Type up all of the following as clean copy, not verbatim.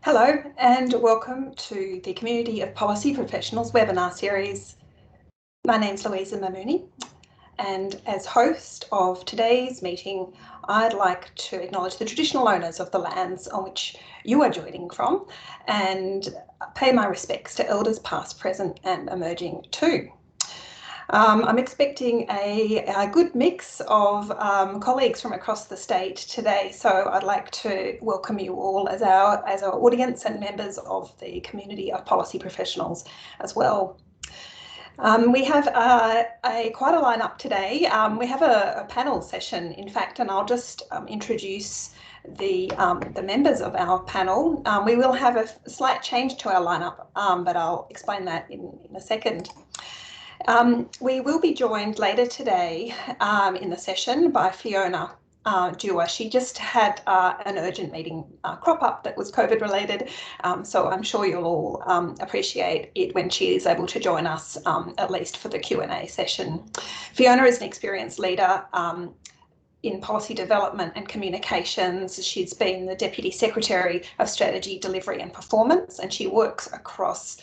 Hello and welcome to the Community of Policy Professionals webinar series. My name's Louisa Mamouni, and as host of today's meeting, I'd like to acknowledge the traditional owners of the lands on which you are joining from and pay my respects to elders past, present and emerging too. I'm expecting a good mix of colleagues from across the state today, so I'd like to welcome you all as our audience and members of the Community of Policy Professionals as well. We have quite a lineup today. We have a panel session, in fact, and I'll just introduce the members of our panel. We will have a slight change to our lineup, but I'll explain that in a second. We will be joined later today in the session by Fiona Dewar. She just had an urgent meeting crop up that was COVID related, so I'm sure you'll all appreciate it when she is able to join us, at least for the Q&A session. Fiona is an experienced leader in policy development and communications. She's been the Deputy Secretary of Strategy, Delivery and Performance, and she works across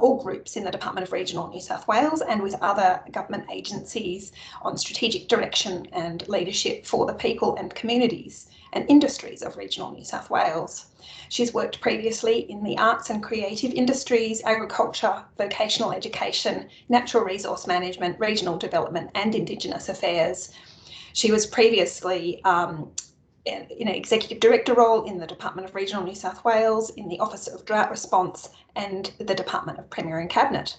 all groups in the Department of Regional New South Wales and with other government agencies on strategic direction and leadership for the people and communities and industries of regional New South Wales. She's worked previously in the arts and creative industries, agriculture, vocational education, natural resource management, regional development and Indigenous affairs. She was previously in an executive director role in the Department of Regional New South Wales, in the Office of Drought Response and the Department of Premier and Cabinet.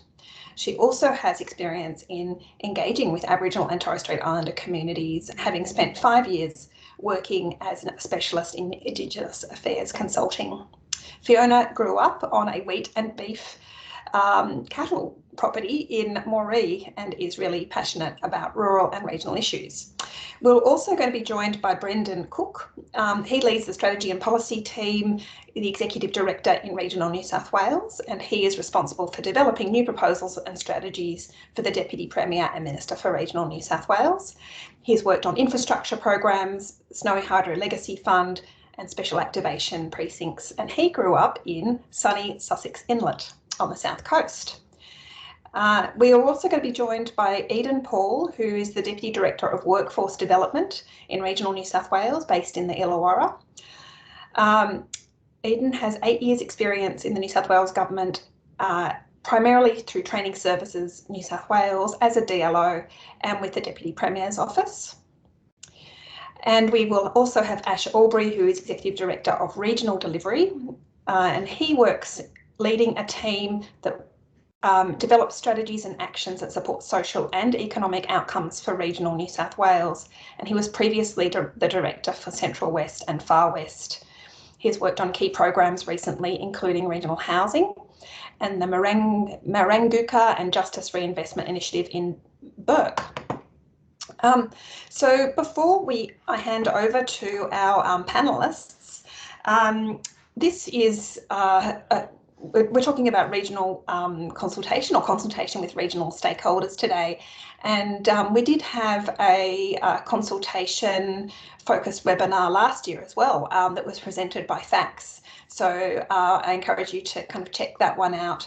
She also has experience in engaging with Aboriginal and Torres Strait Islander communities, having spent 5 years working as a specialist in Indigenous affairs consulting. Fiona grew up on a wheat and beef cattle property in Moree and is really passionate about rural and regional issues. We're also going to be joined by Brendan Cook. He leads the strategy and policy team, the executive director in Regional New South Wales, and he is responsible for developing new proposals and strategies for the Deputy Premier and Minister for Regional New South Wales. He's worked on infrastructure programs, Snowy Hydro Legacy Fund and special activation precincts, and he grew up in sunny Sussex Inlet on the south coast. We are also going to be joined by Paull, who is the Deputy Director of Workforce Development in Regional New South Wales, based in the Illawarra. Eden has 8 years' experience in the New South Wales Government, primarily through Training Services New South Wales as a DLO and with the Deputy Premier's Office. And we will also have Ash Albury, who is Executive Director of Regional Delivery, and he works leading a team that develops strategies and actions that support social and economic outcomes for regional New South Wales. And he was previously the Director for Central West and Far West. He's worked on key programs recently, including regional housing and the Maranguka and Justice Reinvestment Initiative in Burke. So before I hand over to our panellists, this is we're talking about regional consultation or consultation with regional stakeholders today, and we did have a consultation focused webinar last year as well that was presented by FACS. So I encourage you to kind of check that one out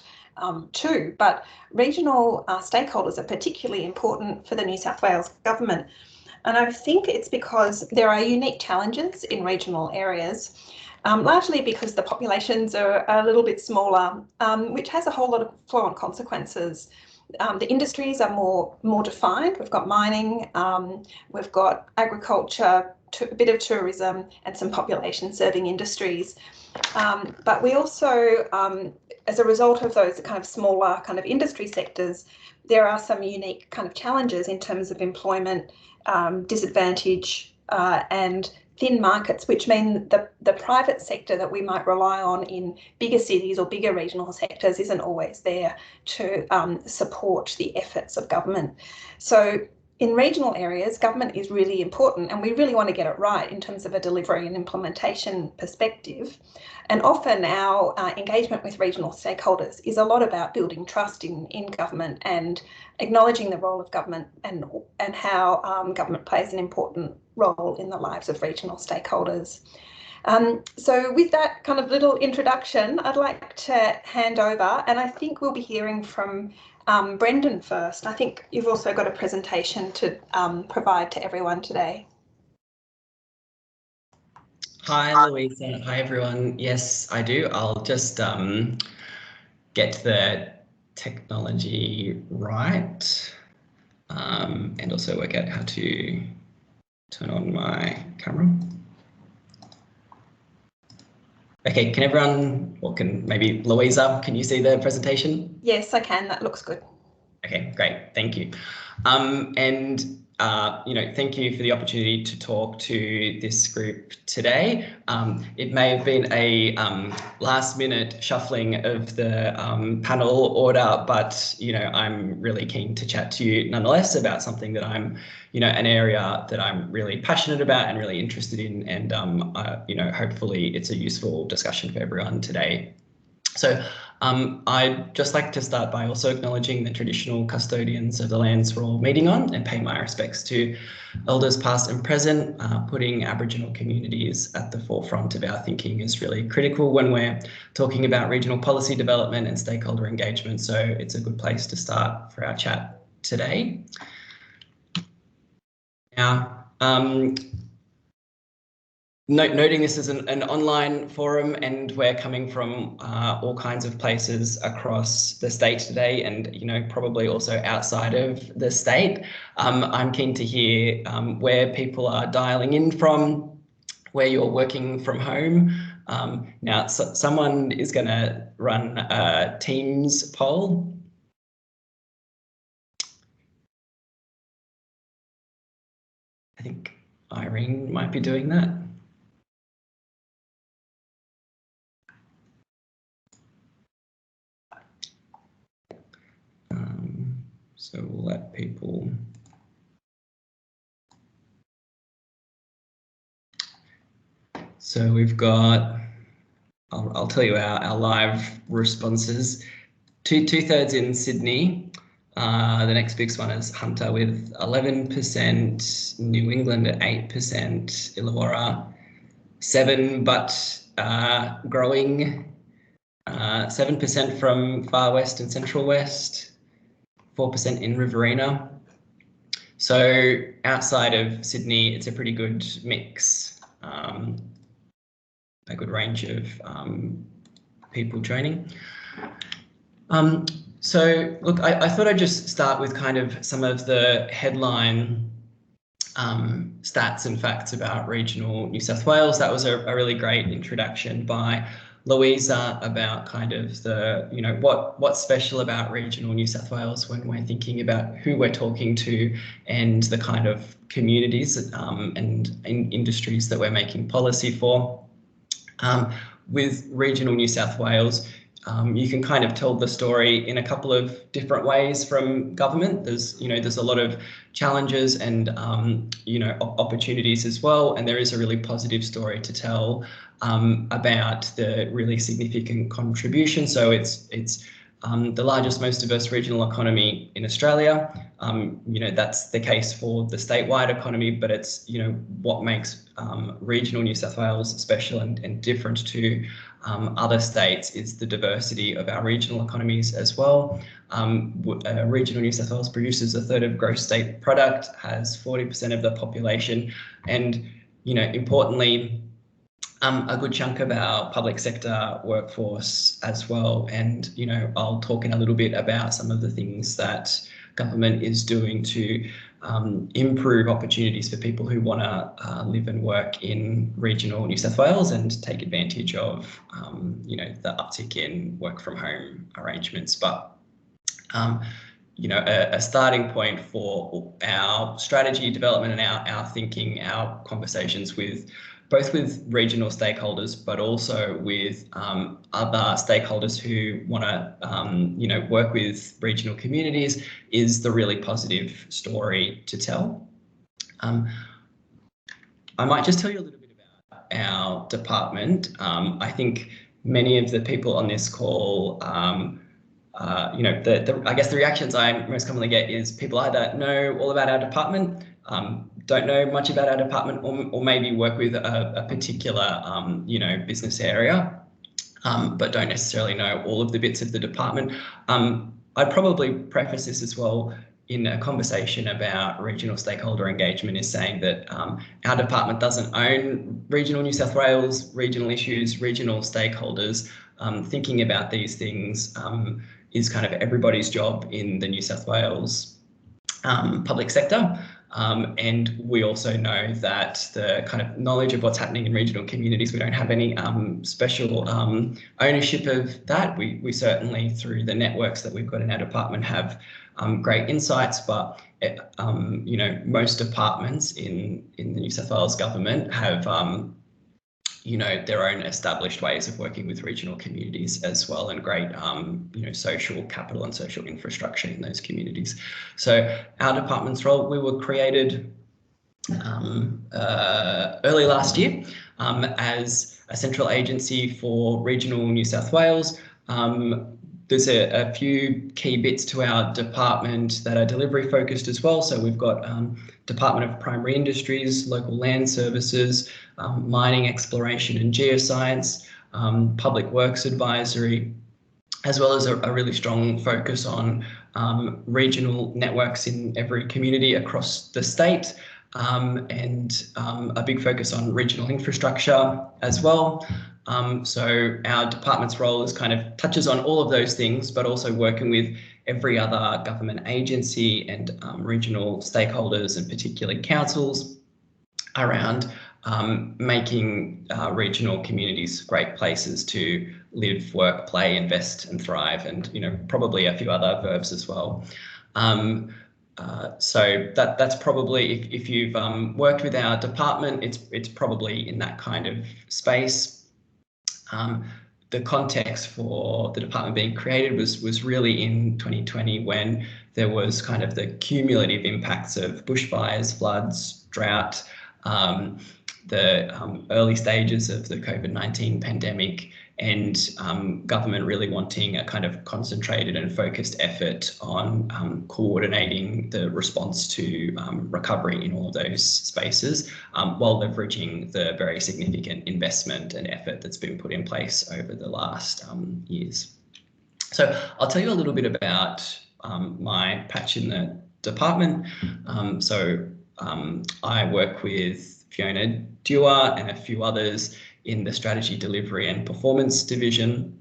too. But regional stakeholders are particularly important for the New South Wales Government, and I think it's because there are unique challenges in regional areas. Largely because the populations are a little bit smaller, which has a whole lot of flow-on consequences. The industries are more defined. We've got mining, we've got agriculture, a bit of tourism and some population-serving industries. But we also, as a result of those kind of smaller kind of industry sectors, there are some unique kind of challenges in terms of employment, disadvantage and thin markets, which mean the private sector that we might rely on in bigger cities or bigger regional sectors isn't always there to support the efforts of government. So in regional areas, government is really important and we really want to get it right in terms of a delivery and implementation perspective. And often our engagement with regional stakeholders is a lot about building trust in government and acknowledging the role of government and how government plays an important role in the lives of regional stakeholders. So with that kind of little introduction, I'd like to hand over, and I think we'll be hearing from Brendan first. I think you've also got a presentation to provide to everyone today. Hi, Louisa. Hi, everyone. Yes, I do. I'll just get the technology right and also work out how to turn on my camera. Okay, can everyone, or can maybe Louisa, can you see the presentation? Yes, I can. That looks good. Okay, great. Thank you. Thank you for the opportunity to talk to this group today. It may have been a last-minute shuffling of the panel order, but I'm really keen to chat to you nonetheless about something that I'm, an area that I'm really passionate about and really interested in, and hopefully it's a useful discussion for everyone today. So I'd just like to start by also acknowledging the traditional custodians of the lands we're all meeting on and pay my respects to elders past and present. Putting Aboriginal communities at the forefront of our thinking is really critical when we're talking about regional policy development and stakeholder engagement. So it's a good place to start for our chat today. Now, noting this is an online forum, and we're coming from all kinds of places across the state today, and probably also outside of the state. I'm keen to hear where people are dialing in from, where you're working from home. Now, someone is going to run a Teams poll. I think Irene might be doing that. So we'll let people. So we've got, I'll tell you our live responses. Two-thirds in Sydney. The next biggest one is Hunter with 11%, New England at 8%, Illawarra 7%, but growing. 7% from Far West and Central West, 4% in Riverina. So outside of Sydney, it's a pretty good mix, a good range of people joining. So look, I thought I'd just start with kind of some of the headline stats and facts about regional New South Wales. That was a really great introduction by Louisa about kind of the, what's special about regional New South Wales when we're thinking about who we're talking to and the kind of communities and industries that we're making policy for. With regional New South Wales, you can kind of tell the story in a couple of different ways from government. There's a lot of challenges and opportunities as well, and there is a really positive story to tell about the really significant contribution. So it's the largest, most diverse regional economy in Australia. That's the case for the statewide economy, but it's what makes regional New South Wales special and different to other states is the diversity of our regional economies as well. Regional New South Wales produces a third of gross state product, has 40% of the population, and importantly, a good chunk of our public sector workforce as well. And I'll talk in a little bit about some of the things that government is doing to improve opportunities for people who want to live and work in regional New South Wales and take advantage of the uptick in work from home arrangements. But a starting point for our strategy development and our thinking, our conversations with both with regional stakeholders, but also with other stakeholders who want to, work with regional communities, is the really positive story to tell. I might just tell you a little bit about our department. I think many of the people on this call, I guess the reactions I most commonly get is people either know all about our department don't know much about our department, or maybe work with a particular, business area, but don't necessarily know all of the bits of the department. I'd probably preface this as well in a conversation about regional stakeholder engagement, is saying that our department doesn't own regional New South Wales, regional issues, regional stakeholders. Thinking about these things is kind of everybody's job in the New South Wales public sector. And we also know that the kind of knowledge of what's happening in regional communities, we don't have any special ownership of that. We certainly, through the networks that we've got in our department, have great insights, but most departments in the New South Wales government have their own established ways of working with regional communities as well, and great social capital and social infrastructure in those communities. So our department's role, we were created early last year as a central agency for regional New South Wales. There's a few key bits to our department that are delivery focused as well. So we've got Department of Primary Industries, Local Land Services, Mining Exploration and Geoscience, Public Works Advisory, as well as a really strong focus on regional networks in every community across the state, and a big focus on regional infrastructure as well. So our department's role is kind of touches on all of those things, but also working with every other government agency and regional stakeholders, and particularly councils, around making regional communities great places to live, work, play, invest and thrive, and probably a few other verbs as well. So that's probably, if you've worked with our department, it's probably in that kind of space. The context for the department being created was really in 2020, when there was kind of the cumulative impacts of bushfires, floods, drought, the early stages of the COVID-19 pandemic, and government really wanting a kind of concentrated and focused effort on coordinating the response to recovery in all of those spaces, while leveraging the very significant investment and effort that's been put in place over the last years. So I'll tell you a little bit about my patch in the department. I work with Fiona, Dewar and a few others in the strategy, delivery and performance division.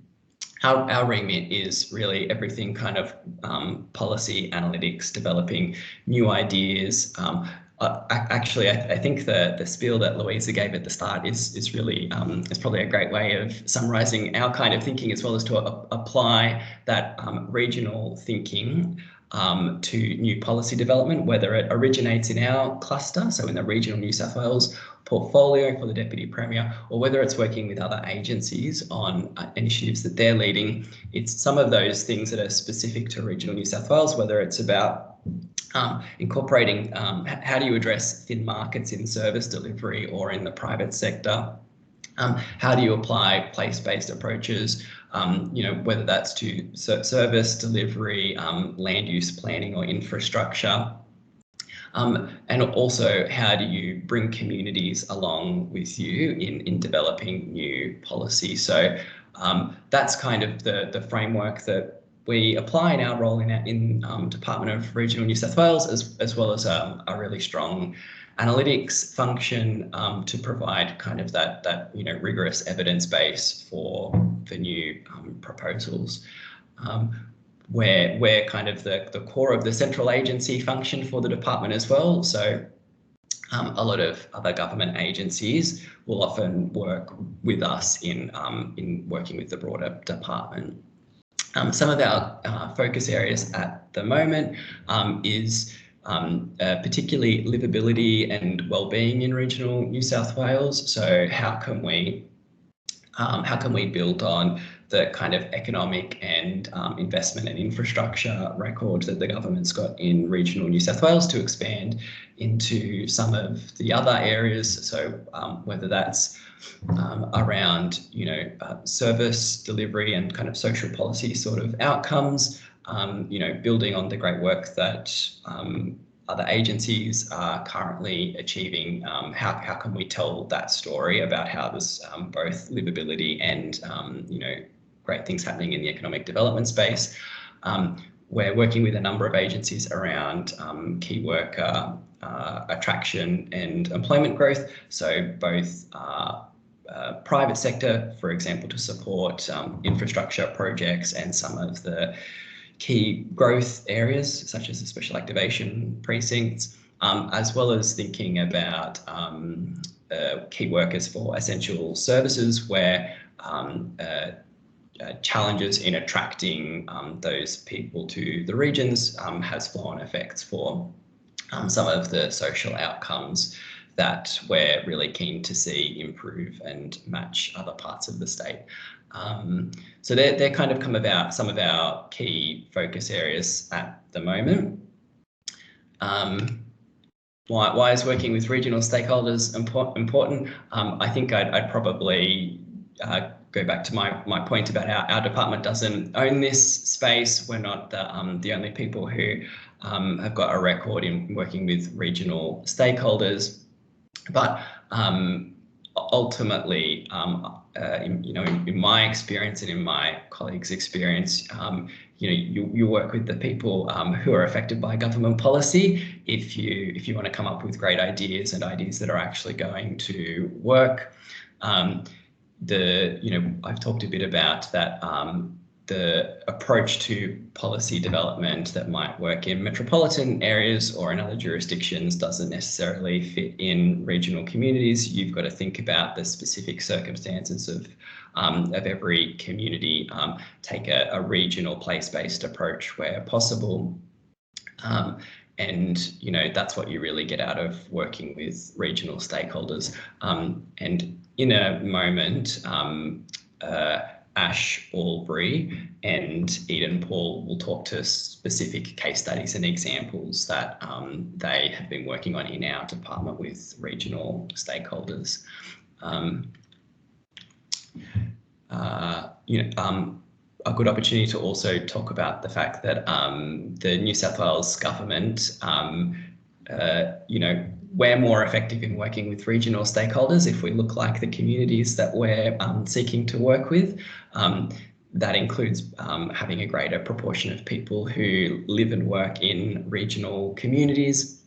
Our remit is really everything kind of policy, analytics, developing new ideas. Actually, I think the spiel that Louisa gave at the start is really is probably a great way of summarising our kind of thinking, as well as to apply that regional thinking to new policy development, whether it originates in our cluster, so in the regional New South Wales portfolio for the Deputy Premier, or whether it's working with other agencies on initiatives that they're leading. It's some of those things that are specific to regional New South Wales, whether it's about incorporating how do you address thin markets in service delivery or in the private sector. How do you apply place-based approaches, whether that's to service delivery, land use planning or infrastructure. And also, how do you bring communities along with you in developing new policy? So that's kind of the framework that we apply in our role in Department of Regional New South Wales, as well as a really strong analytics function to provide kind of that rigorous evidence base for the new proposals. We're kind of the core of the central agency function for the department as well. So a lot of other government agencies will often work with us in working with the broader department. Some of our focus areas at the moment is particularly livability and wellbeing in regional New South Wales. So how can we build on the kind of economic and investment and infrastructure record that the government's got in regional New South Wales to expand into some of the other areas. So whether that's around service delivery and kind of social policy sort of outcomes, building on the great work that other agencies are currently achieving. How can we tell that story about how there's both livability and great things happening in the economic development space? We're working with a number of agencies around key worker attraction and employment growth. So both private sector, for example, to support infrastructure projects and some of the key growth areas, such as the special activation precincts, as well as thinking about key workers for essential services where challenges in attracting those people to the regions has flow-on effects for some of the social outcomes that we're really keen to see improve and match other parts of the state. So they're kind of come about some of our key focus areas at the moment. Why is working with regional stakeholders important? I think I'd probably go back to my point about our department doesn't own this space. We're not the only people who have got a record in working with regional stakeholders, but ultimately, in my experience and in my colleagues' experience, you work with the people who are affected by government policy. If you want to come up with great ideas and ideas that are actually going to work. I've talked a bit about that. The approach to policy development that might work in metropolitan areas or in other jurisdictions doesn't necessarily fit in regional communities. You've got to think about the specific circumstances of every community, take a regional place-based approach where possible. And that's what you really get out of working with regional stakeholders. And in a moment, Ash, Albury and Eden Paull will talk to specific case studies and examples that they have been working on in our department with regional stakeholders. A good opportunity to also talk about the fact that the New South Wales government, we're more effective in working with regional stakeholders if we look like the communities that we're seeking to work with. That includes having a greater proportion of people who live and work in regional communities.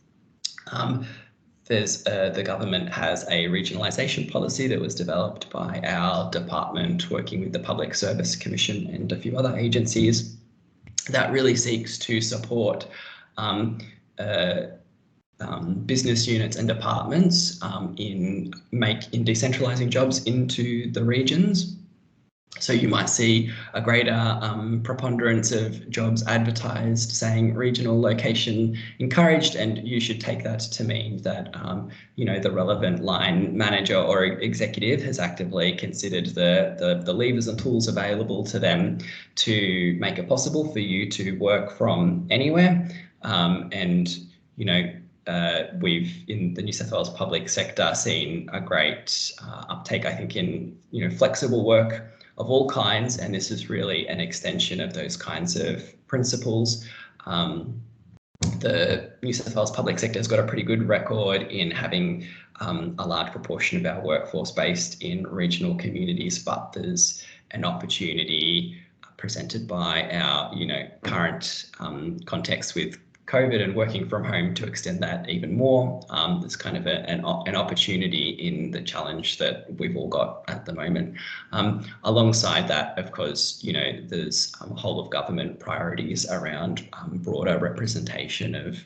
The government has a regionalisation policy that was developed by our department working with the Public Service Commission and a few other agencies that really seeks to support business units and departments in decentralising jobs into the regions. So you might see a greater preponderance of jobs advertised saying regional location encouraged, and you should take that to mean that the relevant line manager or executive has actively considered the levers and tools available to them to make it possible for you to work from anywhere. We've in the New South Wales public sector seen a great uptake, I think, in flexible work of all kinds, and this is really an extension of those kinds of principles. The New South Wales public sector has got a pretty good record in having a large proportion of our workforce based in regional communities, but there's an opportunity presented by our current context with COVID and working from home to extend that even more. There's kind of an opportunity in the challenge that we've all got at the moment. Alongside that, of course, there's a whole of government priorities around broader representation of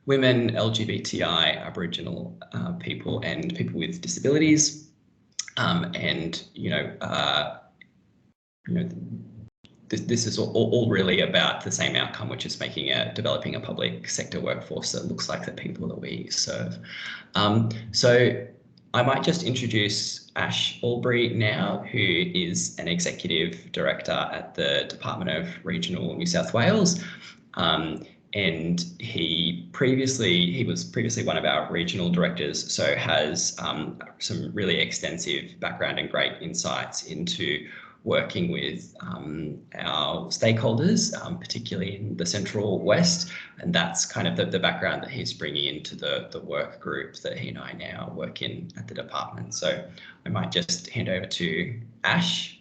women, LGBTI, Aboriginal people, and people with disabilities, This is all really about the same outcome, which is developing a public sector workforce that looks like the people that we serve. So I might just introduce Ash Albury now, who is an executive director at the Department of Regional New South Wales. And he was previously one of our regional directors, so has some really extensive background and great insights into working with our stakeholders, particularly in the Central West. And that's kind of the background that he's bringing into the work group that he and I now work in at the department. So I might just hand over to Ash.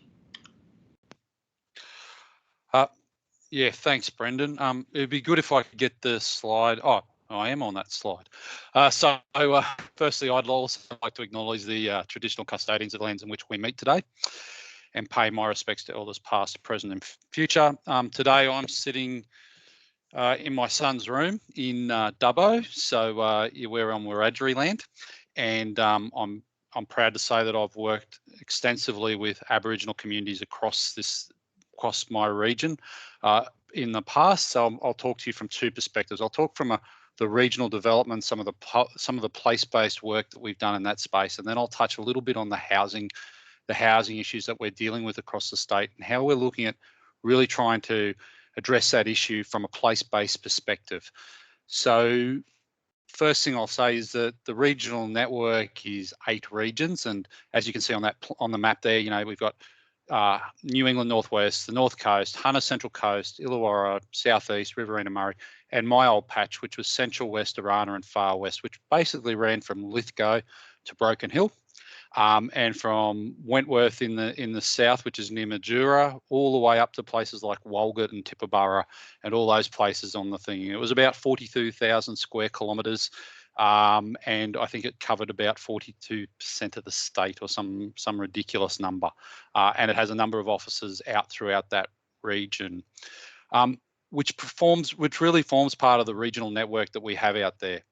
Yeah, thanks, Brendan. It'd be good if I could get the slide. Oh, I am on that slide. Firstly, I'd also like to acknowledge the traditional custodians of the lands in which we meet today and pay my respects to elders past, present and future. Today I'm sitting in my son's room in Dubbo, so we're on Wiradjuri land, and I'm proud to say that I've worked extensively with Aboriginal communities across my region in the past. So I'll talk to you from two perspectives. I'll talk from the regional development, some of the place-based work that we've done in that space, and then I'll touch a little bit on the housing issues that we're dealing with across the state and how we're looking at really trying to address that issue from a place-based perspective. So first thing I'll say is that the regional network is 8 regions, and as you can see on the map there, we've got New England Northwest, the North Coast, Hunter Central Coast, Illawarra, Southeast, Riverina Murray, and my old patch, which was Central West, Arana and Far West, which basically ran from Lithgow to Broken Hill, and from Wentworth in the south, which is near Majura, all the way up to places like Walgett and Tibooburra and all those places on the thing. It was about 42,000 square kilometres, and I think it covered about 42% of the state or some ridiculous number. And it has a number of offices out throughout that region, which really forms part of the regional network that we have out there.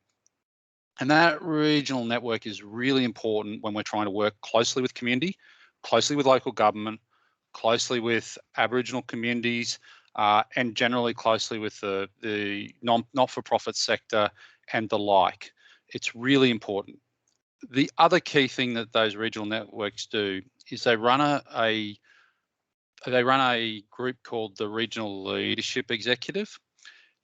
And that regional network is really important when we're trying to work closely with community, closely with local government, closely with Aboriginal communities, and generally closely with the not-for-profit sector and the like. It's really important. The other key thing that those regional networks do is they run a group called the Regional Leadership Executive.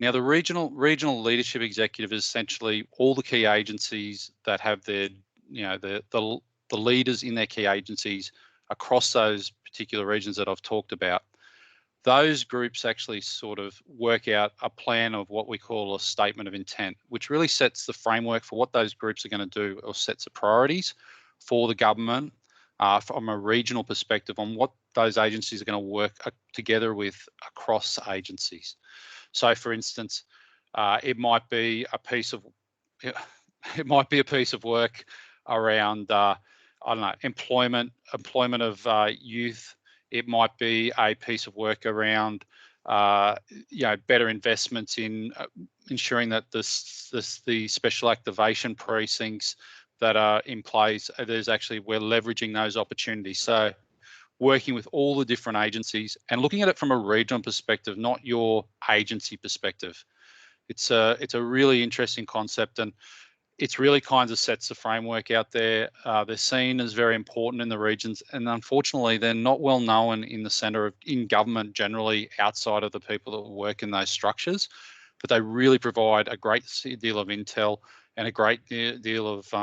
Now, the regional leadership executive is essentially all the key agencies that have their, the leaders in their key agencies across those particular regions that I've talked about. Those groups actually sort of work out a plan of what we call a statement of intent, which really sets the framework for what those groups are going to do, or sets the priorities for the government from a regional perspective on what those agencies are going to work together with across agencies. So, for instance, it might be a piece of work around I don't know, employment of youth. It might be a piece of work around better investments in ensuring that the special activation precincts that are in place, we're leveraging those opportunities. So working with all the different agencies and looking at it from a regional perspective, not your agency perspective. It's a really interesting concept, and it's really kind of sets the framework out there. They're seen as very important in the regions, and unfortunately they're not well known in government generally, outside of the people that work in those structures, but they really provide a great deal of intel and a great deal of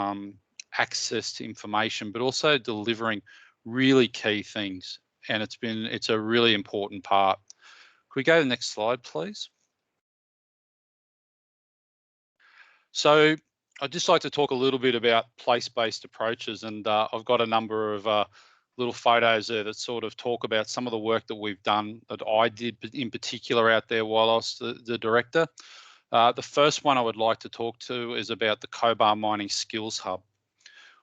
access to information, but also delivering really key things. And it's a really important part. Could we go to the next slide, please? So I'd just like to talk a little bit about place-based approaches, and I've got a number of little photos there that sort of talk about some of the work that we've done, that I did in particular out there while I was the director. The first one I would like to talk to is about the Cobar Mining Skills Hub.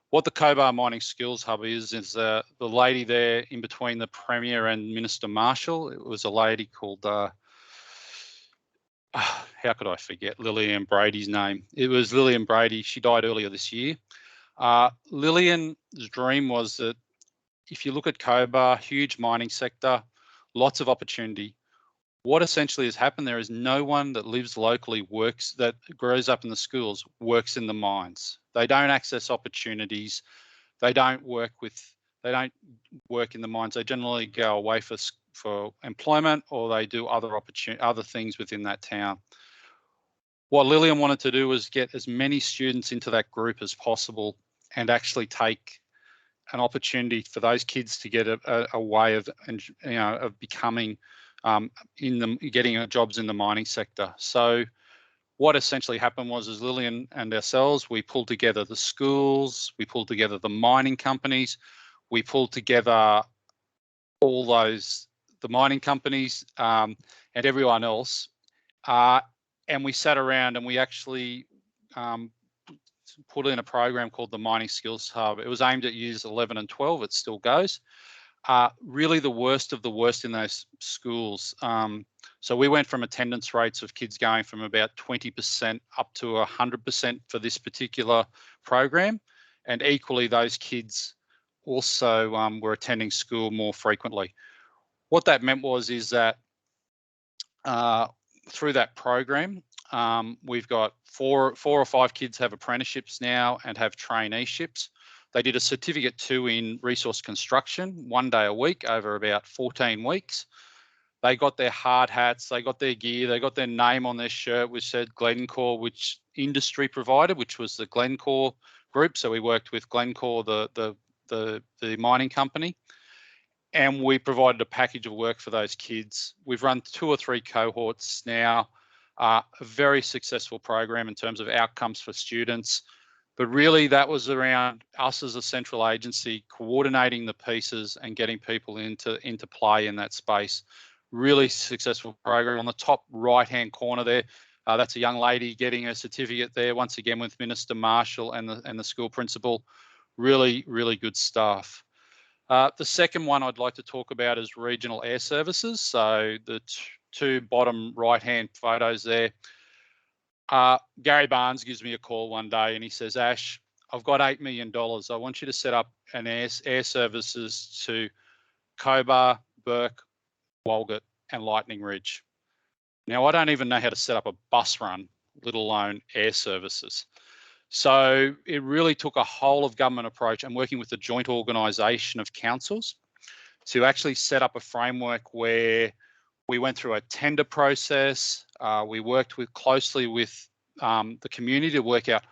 What the Cobar Mining Skills Hub is the lady there in between the Premier and Minister Marshall. It was a lady called, how could I forget Lillian Brady's name? It was Lillian Brady. She died earlier this year. Lillian's dream was that if you look at Cobar, huge mining sector, lots of opportunity. What essentially has happened there is no one that lives locally, that grows up in the schools, works in the mines. They don't access opportunities. They don't work in the mines. They generally go away for employment, or they do other things within that town. What Lillian wanted to do was get as many students into that group as possible and actually take an opportunity for those kids to get a way of, of becoming getting jobs in the mining sector. So what essentially happened was, as Lillian and ourselves, we pulled together the schools, we pulled together the mining companies, we pulled together all the mining companies and everyone else, and we sat around and we actually put in a program called the Mining Skills Hub. It was aimed at years 11 and 12. It still goes. Really the worst of the worst in those schools. So we went from attendance rates of kids going from about 20% up to 100% for this particular program. And equally, those kids also were attending school more frequently. What that meant is that through that program, we've got four or five kids have apprenticeships now and have traineeships. They did a certificate 2 in resource construction, 1 day a week over about 14 weeks. They got their hard hats, they got their gear, they got their name on their shirt, which said Glencore, which industry provided, which was the Glencore group. So we worked with Glencore, the mining company, and we provided a package of work for those kids. We've run 2 or 3 cohorts now, a very successful program in terms of outcomes for students. But really that was around us as a central agency coordinating the pieces and getting people into play in that space. Really successful program. On the top right-hand corner there, that's a young lady getting a certificate there, once again with Minister Marshall and the school principal. Really, really good stuff. The second one I'd like to talk about is Regional Air Services. So the 2 bottom right-hand photos there. Gary Barnes gives me a call one day and he says, Ash, I've got $8 million. I want you to set up an air services to Cobar, Burke, Walgett and Lightning Ridge. Now, I don't even know how to set up a bus run, let alone air services. So it really took a whole of government approach and working with the joint organisation of councils to actually set up a framework where we went through a tender process. We worked closely with the community to work out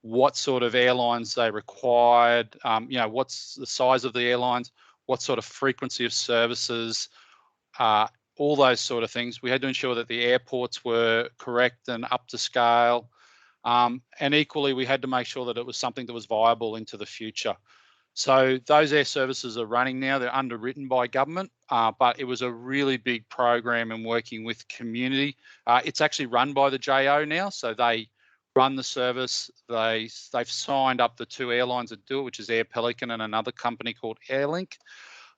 what sort of airlines they required, what's the size of the airlines, what sort of frequency of services, all those sort of things. We had to ensure that the airports were correct and up to scale. And equally, we had to make sure that it was something that was viable into the future. So those air services are running now. They're underwritten by government, but it was a really big program in working with community. It's actually run by the JO now, so they run the service. They've signed up the 2 airlines that do it, which is Air Pelican and another company called Airlink.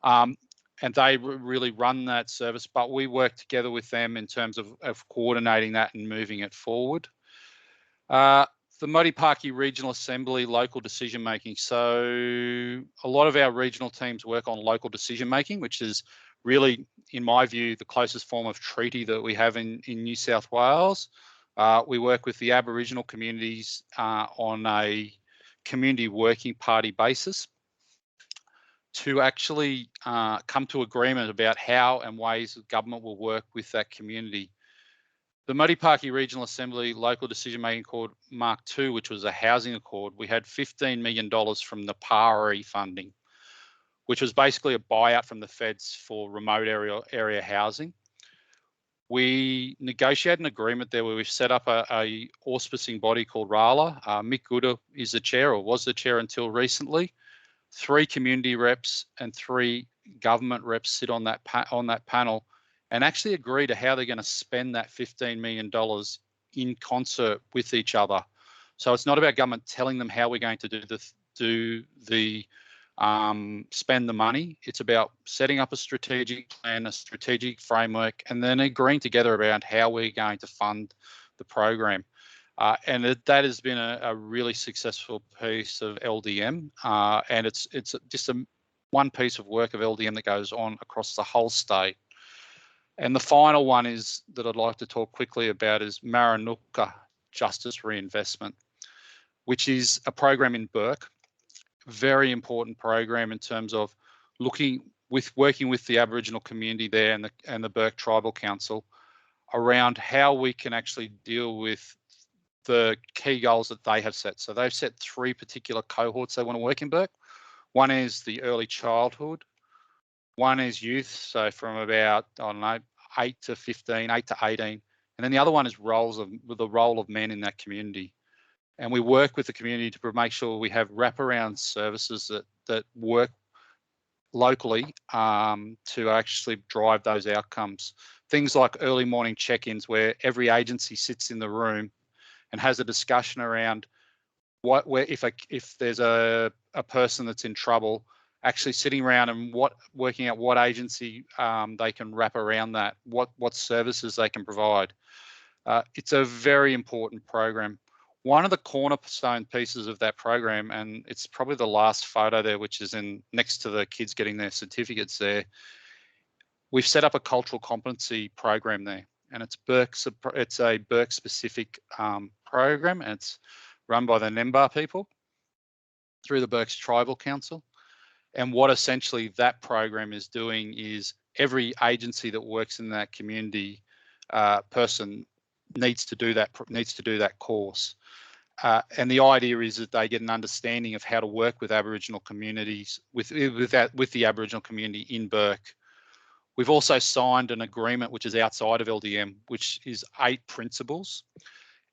And they really run that service, but we work together with them in terms of coordinating that and moving it forward. The Murray-Darling Regional Assembly local decision making. So a lot of our regional teams work on local decision making, which is really, in my view, the closest form of treaty that we have in New South Wales. We work with the Aboriginal communities on a community working party basis to actually come to agreement about how and ways the government will work with that community. The Murray-Darling Regional Assembly local decision making accord Mark II, which was a housing accord, we had $15 million from the PARI funding, which was basically a buyout from the feds for remote area housing. We negotiated an agreement there where we've set up a auspicing body called RALA. Mick Gooder is the chair, or was the chair until recently. 3 community reps and 3 government reps sit on that panel and actually agree to how they're going to spend that $15 million in concert with each other. So it's not about government telling them how we're going to spend the money. It's about setting up a strategic plan, a strategic framework, and then agreeing together around how we're going to fund the program. And that has been a really successful piece of LDM, and it's just one piece of work of LDM that goes on across the whole state. And the final one is that I'd like to talk quickly about is Marinuka Justice Reinvestment, which is a program in Burke. Very important program in terms of working with the Aboriginal community there and the Burke Tribal Council around how we can actually deal with the key goals that they have set. So they've set 3 particular cohorts they want to work in Burke. One is the early childhood. One is youth, so from about, I don't know, 8 to 15, 8 to 18. And then the other one is the role of men in that community. And we work with the community to make sure we have wraparound services that work locally to actually drive those outcomes. Things like early morning check-ins, where every agency sits in the room and has a discussion around if there's a person that's in trouble, actually sitting around and working out what agency they can wrap around that, what services they can provide. It's a very important program. One of the cornerstone pieces of that program, and it's probably the last photo there, which is next to the kids getting their certificates there, we've set up a cultural competency program there, and it's a Burke specific program, and it's run by the NEMBAR people through the Burke's Tribal Council. And what essentially that program is doing is every agency that works in that community person needs to do that course. And the idea is that they get an understanding of how to work with Aboriginal communities, with the Aboriginal community in Burke. We've also signed an agreement which is outside of LDM, which is 8 principles.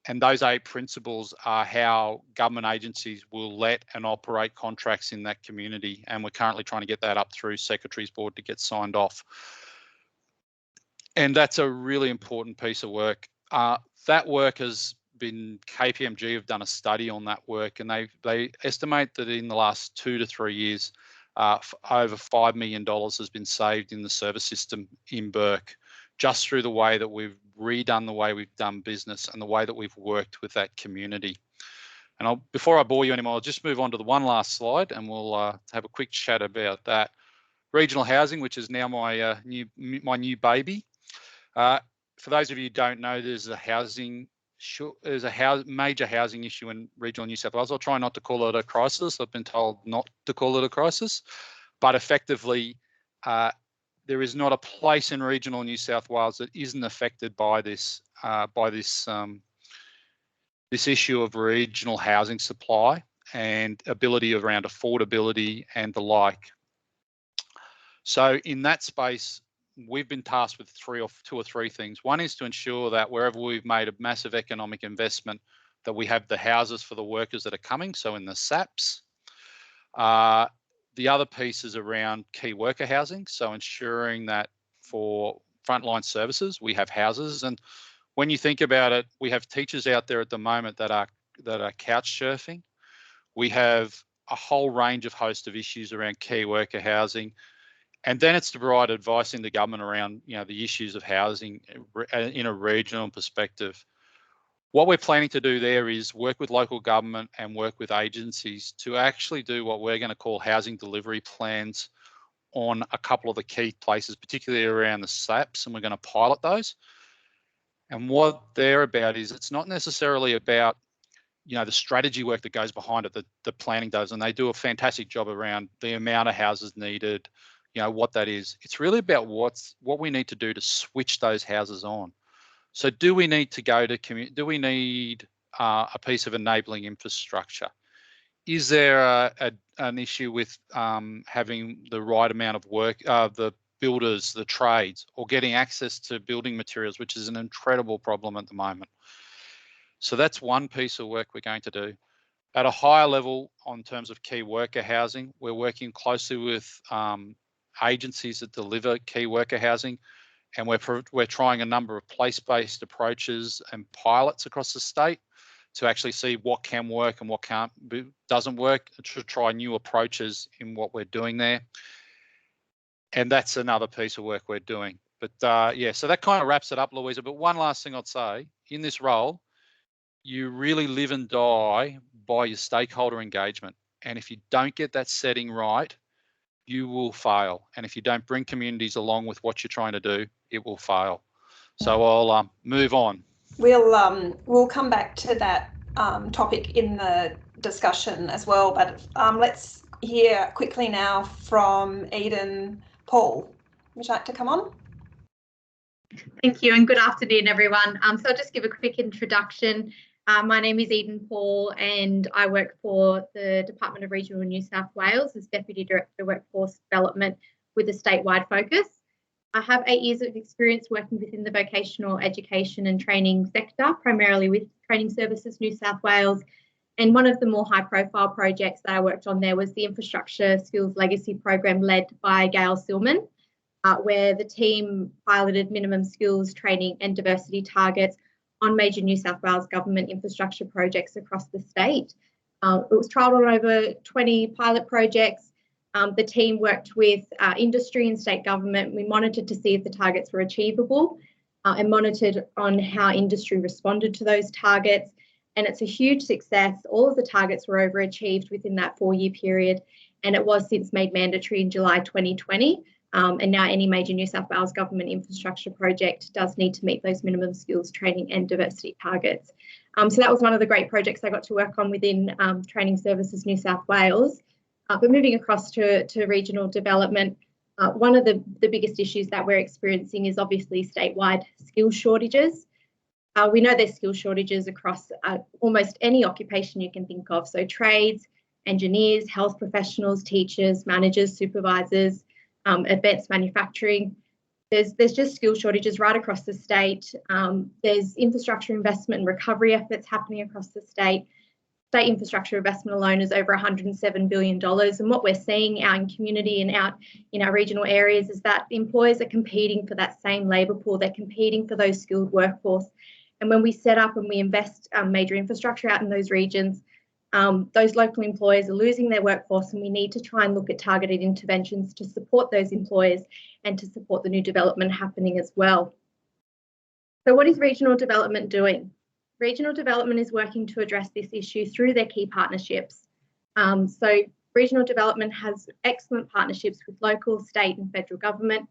And those 8 principles are how government agencies will let and operate contracts in that community. And we're currently trying to get that up through Secretary's Board to get signed off. And that's a really important piece of work. That work has been, KPMG have done a study on that work, and they estimate that in the last 2 to 3 years, over $5 million has been saved in the service system in Burke, just through the way that we've redone the way we've done business and the way that we've worked with that community. And before I bore you anymore, I'll just move on to the one last slide, and we'll have a quick chat about that. Regional housing, which is now my new baby. For those of you who don't know, there's a major housing issue in regional New South Wales. I'll try not to call it a crisis. I've been told not to call it a crisis, but effectively, there is not a place in regional New South Wales that isn't affected by this issue of regional housing supply and ability around affordability and the like. So in that space, we've been tasked with two or three things. One is to ensure that wherever we've made a massive economic investment, that we have the houses for the workers that are coming, so in the SAPs. The other piece is around key worker housing, so ensuring that for frontline services, we have houses. And when you think about it, we have teachers out there at the moment that are couch surfing. We have a whole range of host of issues around key worker housing. And then it's to provide advice in the government around, the issues of housing in a regional perspective. What we're planning to do there is work with local government and work with agencies to actually do what we're going to call housing delivery plans on a couple of the key places, particularly around the SAPs, and we're going to pilot those. And what they're about is it's not necessarily about, the strategy work that goes behind it, that the planning does, and they do a fantastic job around the amount of houses needed, what that is. It's really about what we need to do to switch those houses on. So do we need to go to do we need a piece of enabling infrastructure? Is there an issue with having the right amount of work, the builders, the trades, or getting access to building materials, which is an incredible problem at the moment? So that's one piece of work we're going to do. At a higher level, on terms of key worker housing, we're working closely with agencies that deliver key worker housing, and we're trying a number of place-based approaches and pilots across the state to actually see what can work and what doesn't work, to try new approaches in what we're doing there. And that's another piece of work we're doing. But so that kind of wraps it up, Louisa. But one last thing I'd say, in this role, you really live and die by your stakeholder engagement. And if you don't get that setting right, you will fail. And if you don't bring communities along with what you're trying to do, it will fail. So I'll move on. We'll come back to that topic in the discussion as well, but let's hear quickly now from Eden. Paull, would you like to come on? Thank you, and good afternoon, everyone. So I'll just give a quick introduction. My name is Paull and I work for the Department of Regional New South Wales as Deputy Director of Workforce Development with a statewide focus. I have 8 years of experience working within the vocational education and training sector, primarily with Training Services New South Wales. And one of the more high-profile projects that I worked on there was the Infrastructure Skills Legacy Program led by Gail Silman, where the team piloted minimum skills training and diversity targets on major New South Wales government infrastructure projects across the state. It was trialled on over 20 pilot projects. The team worked with industry and state government. We monitored to see if the targets were achievable and monitored on how industry responded to those targets. And it's a huge success. All of the targets were overachieved within that 4-year period, and it was since made mandatory in July 2020. And now any major New South Wales government infrastructure project does need to meet those minimum skills training and diversity targets. So that was one of the great projects I got to work on within Training Services New South Wales. But moving across to regional development, one of the biggest issues that we're experiencing is obviously statewide skills shortages. We know there's skill shortages across almost any occupation you can think of. So trades, engineers, health professionals, teachers, managers, supervisors, advanced manufacturing. There's just skill shortages right across the state. There's infrastructure investment and recovery efforts happening across the state. State infrastructure investment alone is over $107 billion. And what we're seeing out in community and out in our regional areas is that employers are competing for that same labour pool. They're competing for those skilled workforce. And when we set up and we invest major infrastructure out in those regions, those local employers are losing their workforce, and we need to try and look at targeted interventions to support those employers and to support the new development happening as well. So what is regional development doing? Regional development is working to address this issue through their key partnerships. So regional development has excellent partnerships with local, state and federal government,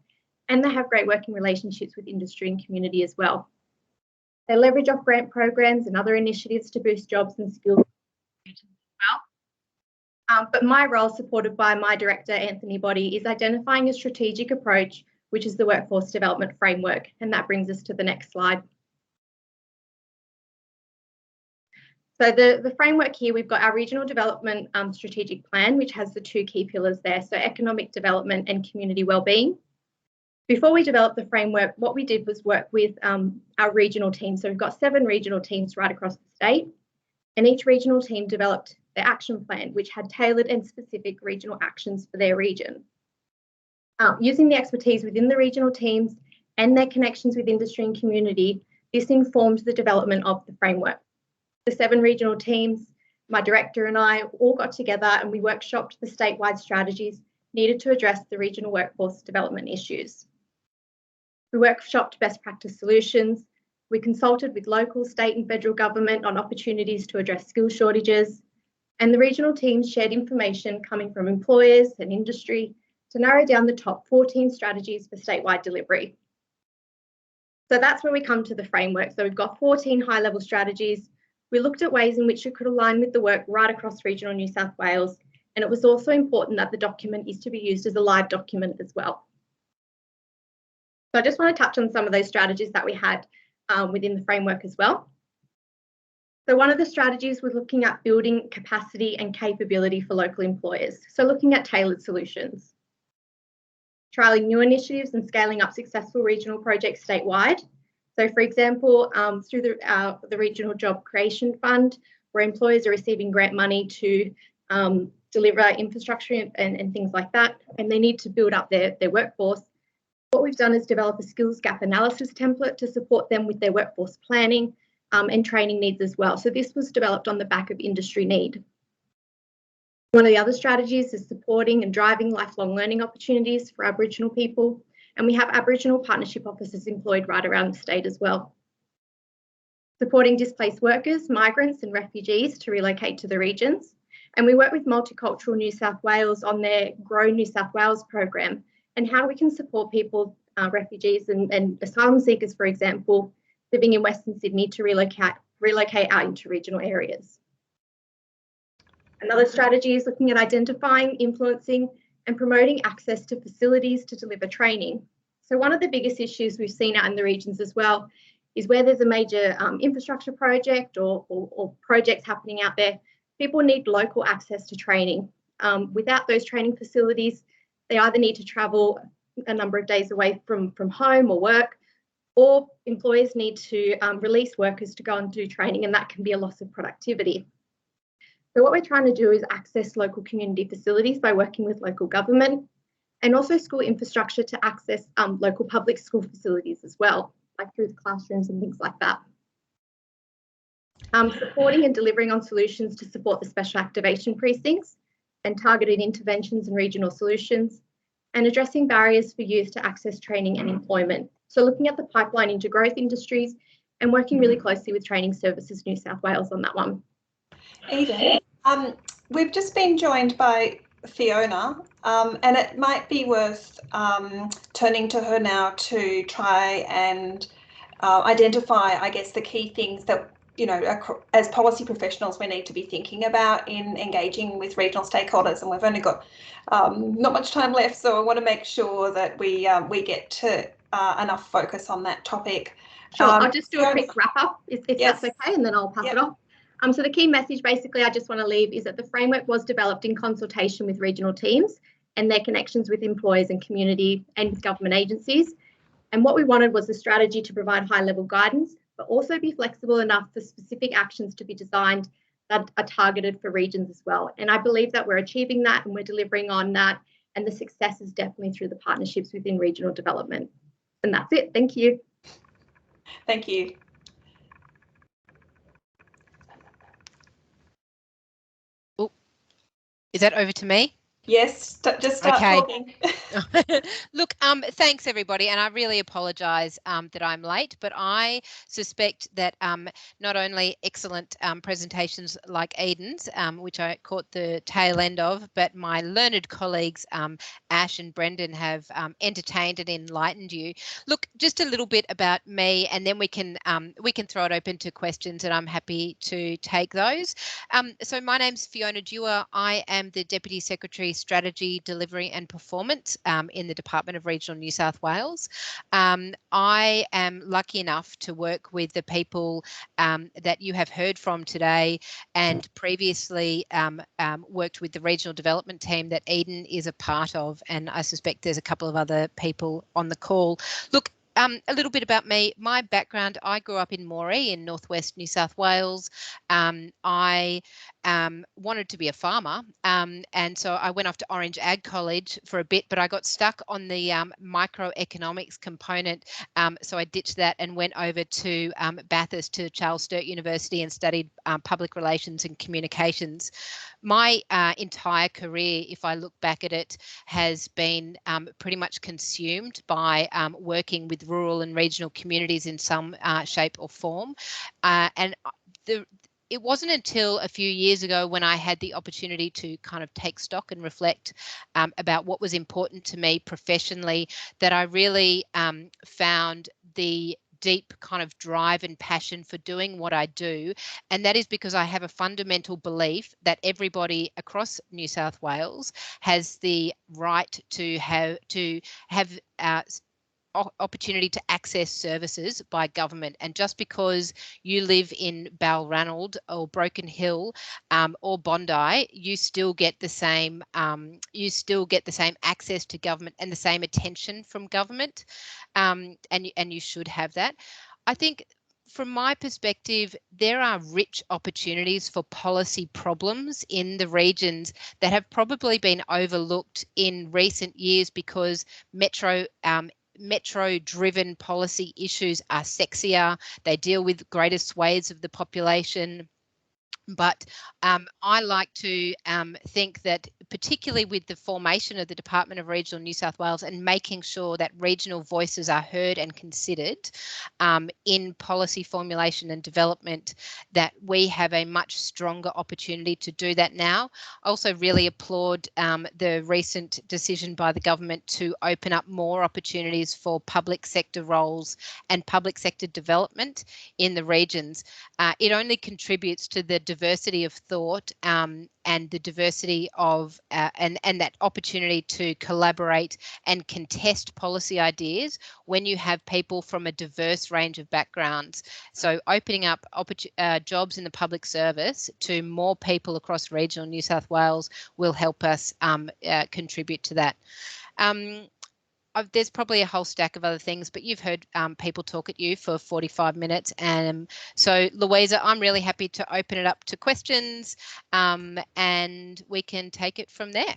and they have great working relationships with industry and community as well. They leverage off grant programs and other initiatives to boost jobs and skills as well. But my role, supported by my director, Anthony Boddy, is identifying a strategic approach, which is the workforce development framework. And that brings us to the next slide. So the framework here, we've got our regional development strategic plan, which has the 2 key pillars there, so economic development and community wellbeing. Before we developed the framework, what we did was work with our regional teams. So we've got 7 regional teams right across the state, and each regional team developed their action plan, which had tailored and specific regional actions for their region. Using the expertise within the regional teams and their connections with industry and community, this informed the development of the framework. The 7 regional teams, my director and I all got together and we workshopped the statewide strategies needed to address the regional workforce development issues. We workshopped best practice solutions. We consulted with local, state and federal government on opportunities to address skill shortages. And the regional teams shared information coming from employers and industry to narrow down the top 14 strategies for statewide delivery. So that's where we come to the framework. So we've got 14 high-level strategies. We looked at ways in which it could align with the work right across regional New South Wales. And it was also important that the document is to be used as a live document as well. So I just want to touch on some of those strategies that we had within the framework as well. So one of the strategies was looking at building capacity and capability for local employers. So looking at tailored solutions, trialling new initiatives and scaling up successful regional projects statewide. So for example, through the Regional Job Creation Fund, where employers are receiving grant money to deliver infrastructure and things like that, and they need to build up their workforce. What we've done is develop a skills gap analysis template to support them with their workforce planning and training needs as well. So this was developed on the back of industry need. One of the other strategies is supporting and driving lifelong learning opportunities for Aboriginal people. And we have Aboriginal partnership officers employed right around the state as well. Supporting displaced workers, migrants and refugees to relocate to the regions. And we work with Multicultural New South Wales on their Grow New South Wales program and how we can support people, refugees and asylum seekers, for example, living in Western Sydney to relocate out into regional areas. Another strategy is looking at identifying, influencing and promoting access to facilities to deliver training. So one of the biggest issues we've seen out in the regions as well is where there's a major infrastructure project or projects happening out there, people need local access to training. Without those training facilities, they either need to travel a number of days away from home or work, or employers need to release workers to go and do training, and that can be a loss of productivity. So what we're trying to do is access local community facilities by working with local government, and also school infrastructure to access local public school facilities as well, like through the classrooms and things like that. Supporting and delivering on solutions to support the special activation precincts and targeted interventions and regional solutions, and addressing barriers for youth to access training and employment. So looking at the pipeline into growth industries and working really closely with Training Services New South Wales on that one. Eden, we've just been joined by Fiona, and it might be worth turning to her now to try and identify, I guess, the key things that, you know, as policy professionals we need to be thinking about in engaging with regional stakeholders. And we've only got not much time left, so I want to make sure that we get to enough focus on that topic. Sure, I'll just do a quick wrap up if yes. that's okay, and then I'll pass it off. So the key message basically I just want to leave is that the framework was developed in consultation with regional teams and their connections with employers and community and with government agencies. And what we wanted was a strategy to provide high level guidance, but also be flexible enough for specific actions to be designed that are targeted for regions as well. And I believe that we're achieving that and we're delivering on that. And the success is definitely through the partnerships within regional development. And that's it. Thank you. Thank you. Oh, is that over to me? Yes, just start talking. Look, thanks everybody, and I really apologise that I'm late, but I suspect that not only excellent presentations like Eden's, which I caught the tail end of, but my learned colleagues Ash and Brendan have entertained and enlightened you. Look, just a little bit about me, and then we can throw it open to questions, and I'm happy to take those. So my name's Fiona Dewar. I am the Deputy Secretary Strategy, Delivery and Performance in the Department of Regional New South Wales. I am lucky enough to work with the people that you have heard from today, and previously worked with the regional development team that Eden is a part of, and I suspect there's a couple of other people on the call. Look, a little bit about me. My background, I grew up in Moree in northwest New South Wales. I wanted to be a farmer, and so I went off to Orange Ag College for a bit, but I got stuck on the microeconomics component, so I ditched that and went over to Bathurst to Charles Sturt University and studied public relations and communications. My entire career, if I look back at it, has been pretty much consumed by working with rural and regional communities in some shape or form, and it wasn't until a few years ago when I had the opportunity to kind of take stock and reflect about what was important to me professionally that I really found the deep kind of drive and passion for doing what I do. And that is because I have a fundamental belief that everybody across New South Wales has the right to have opportunity to access services by government, and just because you live in Balranald or Broken Hill or Bondi, you still get the same access to government and the same attention from government, and you should have that. I think from my perspective, there are rich opportunities for policy problems in the regions that have probably been overlooked in recent years because metro-driven policy issues are sexier, they deal with greater swathes of the population. But I like to think that particularly with the formation of the Department of Regional New South Wales and making sure that regional voices are heard and considered in policy formulation and development, that we have a much stronger opportunity to do that now. I also really applaud the recent decision by the government to open up more opportunities for public sector roles and public sector development in the regions. It only contributes to the diversity of thought and the diversity of and that opportunity to collaborate and contest policy ideas when you have people from a diverse range of backgrounds. So opening up jobs in the public service to more people across regional New South Wales will help us contribute to that. There's probably a whole stack of other things, but you've heard people talk at you for 45 minutes. And so, Louisa, I'm really happy to open it up to questions and we can take it from there.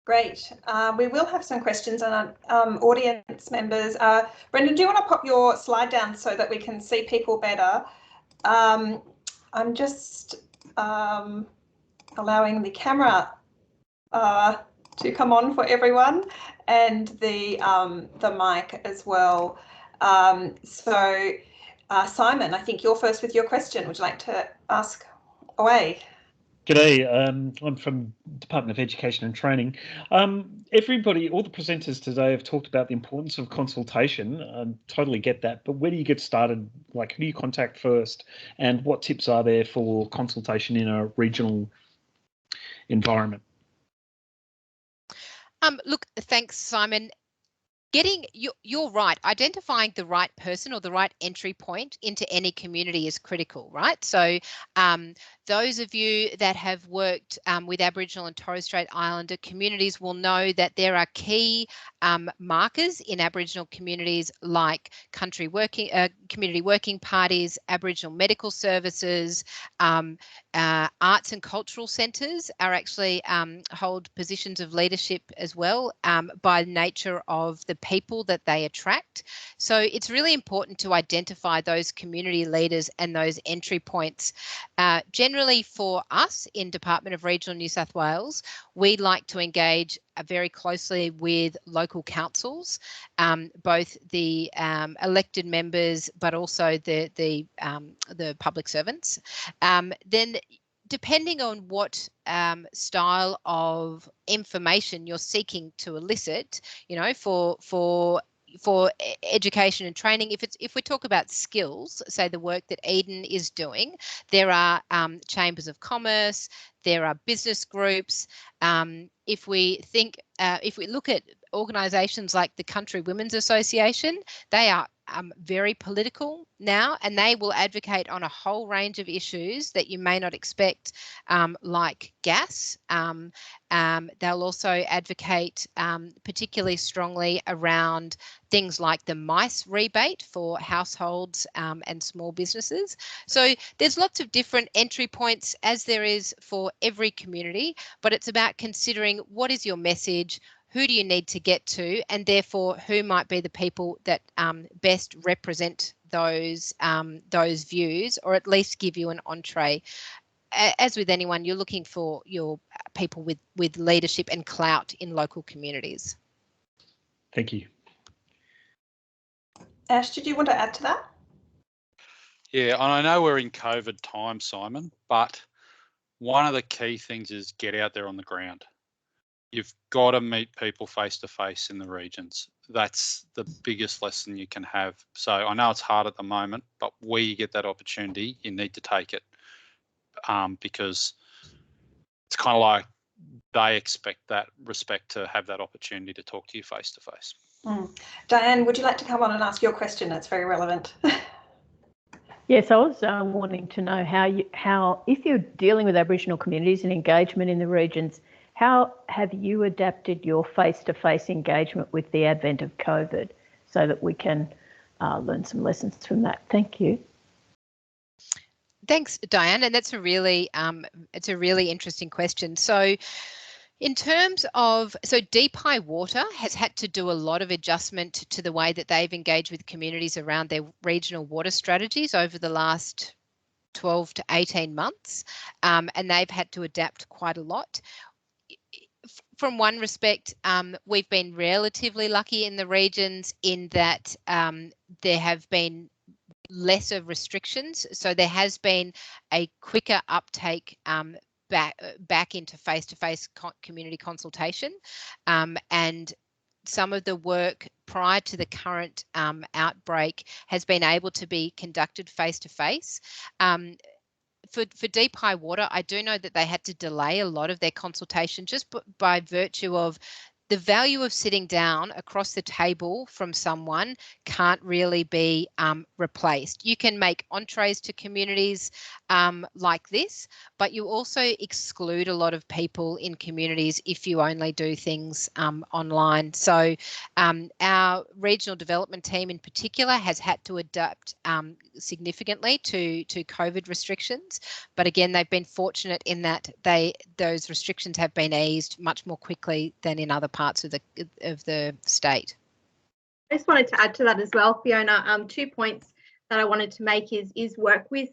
Great. We will have some questions on audience members. Brendan, do you want to pop your slide down so that we can see people better? I'm just allowing the camera to come on for everyone, and the mic as well. Simon, I think you're first with your question. Would you like to ask away? G'day, I'm from Department of Education and Training. Everybody, all the presenters today have talked about the importance of consultation. I totally get that, but where do you get started? Like, who do you contact first? And what tips are there for consultation in a regional environment? Look, thanks, Simon. You're right. Identifying the right person or the right entry point into any community is critical, right? So those of you that have worked with Aboriginal and Torres Strait Islander communities will know that there are key markers in Aboriginal communities like community working parties, Aboriginal medical services, arts and cultural centres are actually hold positions of leadership as well by nature of the people that they attract. So it's really important to identify those community leaders and those entry points. Generally for us in Department of Regional New South Wales, we like to engage very closely with local councils, both the elected members, but also the public servants. Then, depending on what style of information you're seeking to elicit, you know, for education and training, if we talk about skills, say the work that Eden is doing, there are chambers of commerce, there are business groups. If we look at organisations like the Country Women's Association, they are very political now, and they will advocate on a whole range of issues that you may not expect, like gas. They'll also advocate particularly strongly around things like the MICE rebate for households and small businesses. So there's lots of different entry points, as there is for every community, but it's about considering what is your message, who do you need to get to, and therefore who might be the people that best represent those views, or at least give you an entree. As with anyone, you're looking for your people with leadership and clout in local communities. Thank you. Ash, did you want to add to that? Yeah, and I know we're in COVID time, Simon, but one of the key things is get out there on the ground. You've got to meet people face to face in the regions. That's the biggest lesson you can have. So I know it's hard at the moment, but where you get that opportunity, you need to take it, because it's kind of like they expect that respect to have that opportunity to talk to you face to face. Diane, would you like to come on and ask your question? It's very relevant. Yes, I was wanting to know how if you're dealing with Aboriginal communities and engagement in the regions, how have you adapted your face-to-face engagement with the advent of COVID so that we can learn some lessons from that? Thank you. Thanks, Diane, and that's a really interesting question. So in terms of, Deep High Water has had to do a lot of adjustment to the way that they've engaged with communities around their regional water strategies over the last 12 to 18 months, and they've had to adapt quite a lot. From one respect, we've been relatively lucky in the regions in that there have been lesser restrictions, so there has been a quicker uptake back into face-to-face community consultation, and some of the work prior to the current outbreak has been able to be conducted face-to-face. for deep high water, I do know that they had to delay a lot of their consultation just by virtue of the value of sitting down across the table from someone can't really be replaced. You can make entrees to communities like this, but you also exclude a lot of people in communities if you only do things online. So our regional development team in particular has had to adapt significantly to COVID restrictions. But again, they've been fortunate in that those restrictions have been eased much more quickly than in other parts of the state. I just wanted to add to that as well, Fiona. 2 points that I wanted to make is work with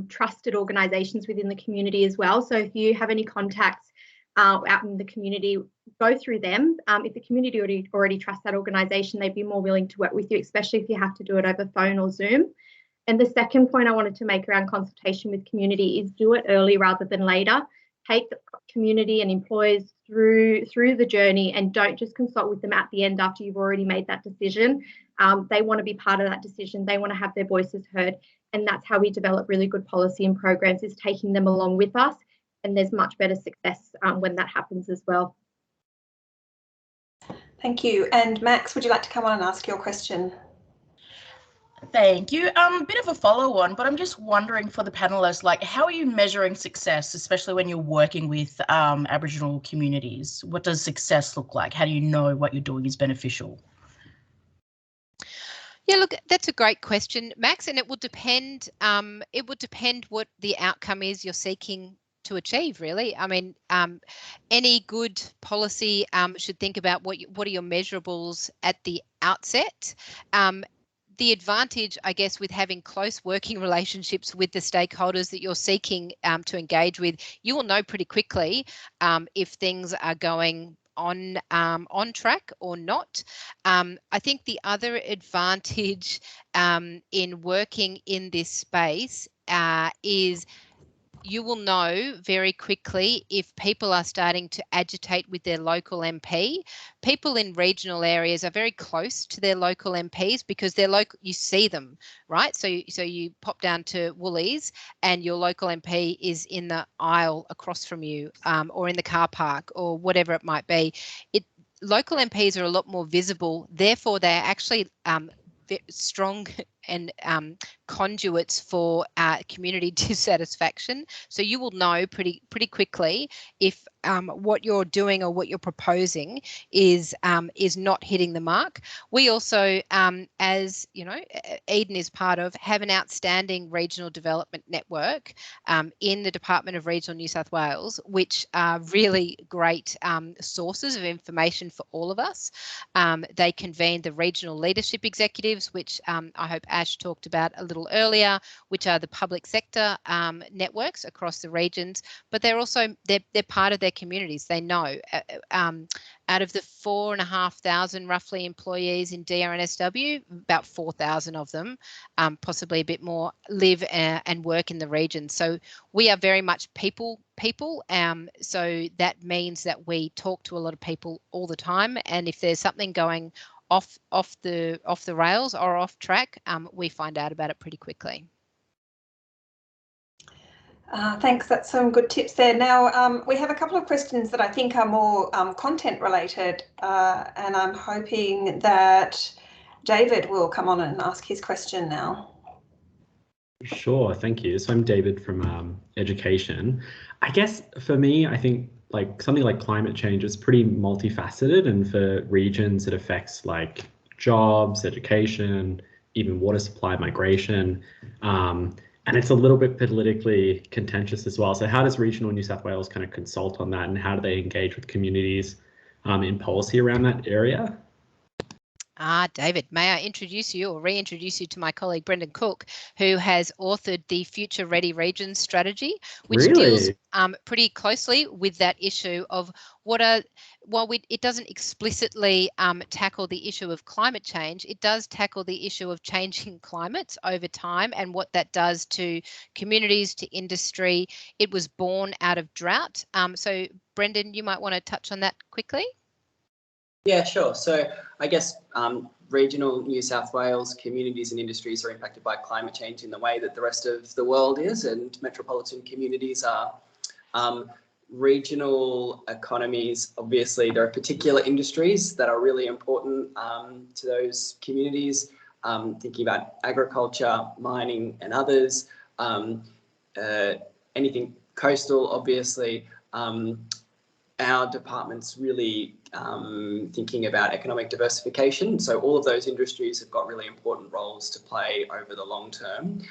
trusted organisations within the community as well. So if you have any contacts out in the community, go through them. If the community already trusts that organisation, they'd be more willing to work with you, especially if you have to do it over phone or Zoom. And the second point I wanted to make around consultation with community is do it early rather than later. Take the community and employers through the journey, and don't just consult with them at the end after you've already made that decision. They want to be part of that decision. They want to have their voices heard, and that's how we develop really good policy and programs, is taking them along with us, and there's much better success when that happens as well. Thank you. And Max, would you like to come on and ask your question? Thank you. A bit of a follow-on, but I'm just wondering for the panelists, like, how are you measuring success, especially when you're working with Aboriginal communities? What does success look like? How do you know what you're doing is beneficial? Yeah, look, that's a great question, Max, and it would depend. It would depend what the outcome is you're seeking to achieve, really. I mean, any good policy should think about what are your measurables at the outset. The advantage, I guess, with having close working relationships with the stakeholders that you're seeking to engage with, you will know pretty quickly if things are going on track or not. I think the other advantage in working in this space is you will know very quickly if people are starting to agitate with their local MP. People in regional areas are very close to their local MPs because they're local. You see them, right? So you pop down to Woolies and your local MP is in the aisle across from you, or in the car park, or whatever it might be. Local MPs are a lot more visible. Therefore, they're actually strong and conduits for community dissatisfaction. So you will know pretty quickly if what you're doing or what you're proposing is not hitting the mark. We also, as you know, Eden is part of, have an outstanding regional development network in the Department of Regional New South Wales, which are really great sources of information for all of us. They convene the regional leadership executives, which I hope Ash talked about a little earlier, which are the public sector networks across the regions, but they're also they're part of their communities. They know out of the 4,500 roughly employees in Dewar NSW, about 4,000 of them, possibly a bit more, live and work in the region. So we are very much people. So that means that we talk to a lot of people all the time, and if there's something going off the rails or off track, we find out about it pretty quickly. Thanks, that's some good tips there. Now, we have a couple of questions that I think are more content related, and I'm hoping that David will come on and ask his question now. Sure, thank you. So I'm David from education. I guess for me, I think like something like climate change is pretty multifaceted, and for regions it affects like jobs, education, even water supply, migration, and it's a little bit politically contentious as well. So how does Regional New South Wales kind of consult on that, and how do they engage with communities in policy around that area? David, may I introduce you or reintroduce you to my colleague Brendan Cook, who has authored the Future Ready Regions strategy, which deals pretty closely with that issue of it doesn't explicitly tackle the issue of climate change, it does tackle the issue of changing climates over time and what that does to communities, to industry. It was born out of drought. So Brendan, you might want to touch on that quickly. Yeah, sure. So I guess regional New South Wales communities and industries are impacted by climate change in the way that the rest of the world is, and metropolitan communities are. Regional economies, obviously, there are particular industries that are really important to those communities, thinking about agriculture, mining and others, anything coastal, obviously. Our department's really thinking about economic diversification. So all of those industries have got really important roles to play over the long term.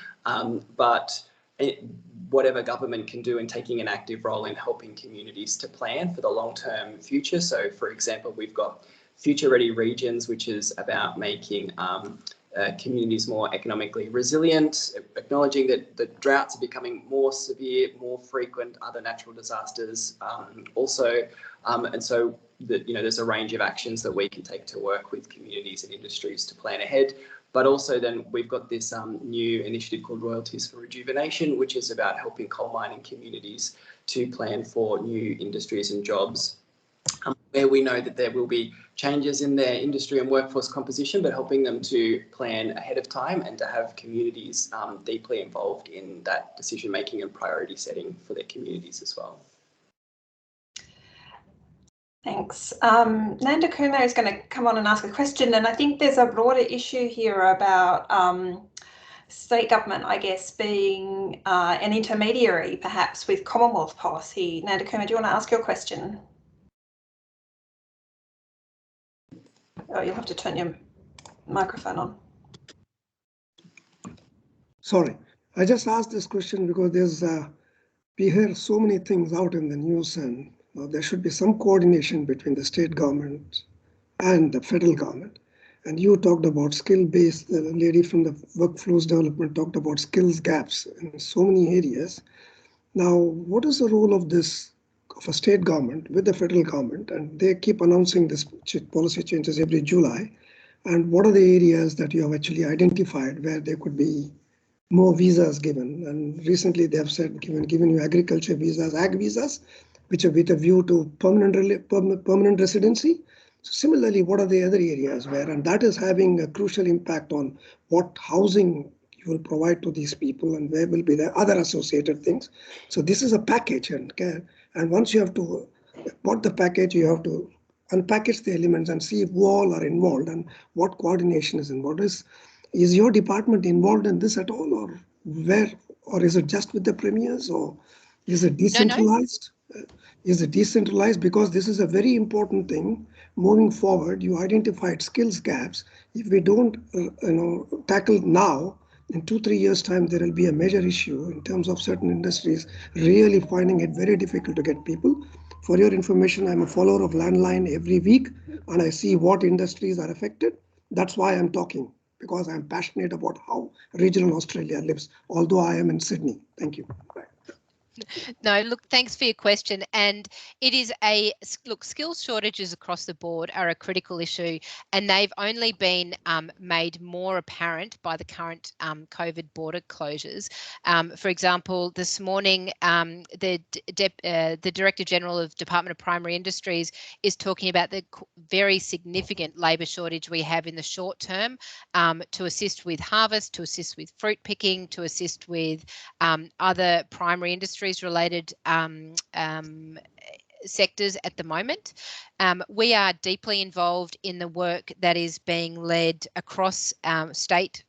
Whatever government can do in taking an active role in helping communities to plan for the long-term future. So, for example, we've got Future Ready Regions, which is about making communities more economically resilient, acknowledging that the droughts are becoming more severe, more frequent, other natural disasters also. And so there's a range of actions that we can take to work with communities and industries to plan ahead. But also then we've got this new initiative called Royalties for Rejuvenation, which is about helping coal mining communities to plan for new industries and jobs, where we know that there will be changes in their industry and workforce composition, but helping them to plan ahead of time and to have communities deeply involved in that decision making and priority setting for their communities as well. Thanks. Nanda Kumar is going to come on and ask a question, and I think there's a broader issue here about state government, I guess, being an intermediary perhaps with Commonwealth policy. Nanda Kumar, do you want to ask your question? Oh, you'll have to turn your microphone on. Sorry, I just asked this question because we hear so many things out in the news, and there should be some coordination between the state government and the federal government. And you talked about skill-based, the lady from the workforce development talked about skills gaps in so many areas. Now, what is the role of a state government with the federal government? And they keep announcing this policy changes every July. And what are the areas that you have actually identified where there could be more visas given? And recently they have said, given you agriculture visas, ag visas, which are with a view to permanent residency. So similarly, what are the other areas where, and that is having a crucial impact on what housing you will provide to these people and where will be the other associated things. So this is a package, and once you have to bought the package, you have to unpackage the elements and see who all are involved and what coordination is involved. Is your department involved in this at all, or where, or is it just with the premiers, or is it decentralized? No. Is it decentralized? Because this is a very important thing moving forward. You identified skills gaps. If we don't tackle now, in 2-3 years time, there will be a major issue in terms of certain industries really finding it very difficult to get people. For your information, I'm a follower of Landline every week, and I see what industries are affected. That's why I'm talking, because I'm passionate about how regional Australia lives, although I am in Sydney. Thank you. Bye. No, look, thanks for your question. And it is skills shortages across the board are a critical issue, and they've only been made more apparent by the current COVID border closures. For example, this morning, the Director General of Department of Primary Industries is talking about the very significant labour shortage we have in the short term to assist with harvest, to assist with fruit picking, to assist with other primary industries related sectors at the moment. We are deeply involved in the work that is being led across state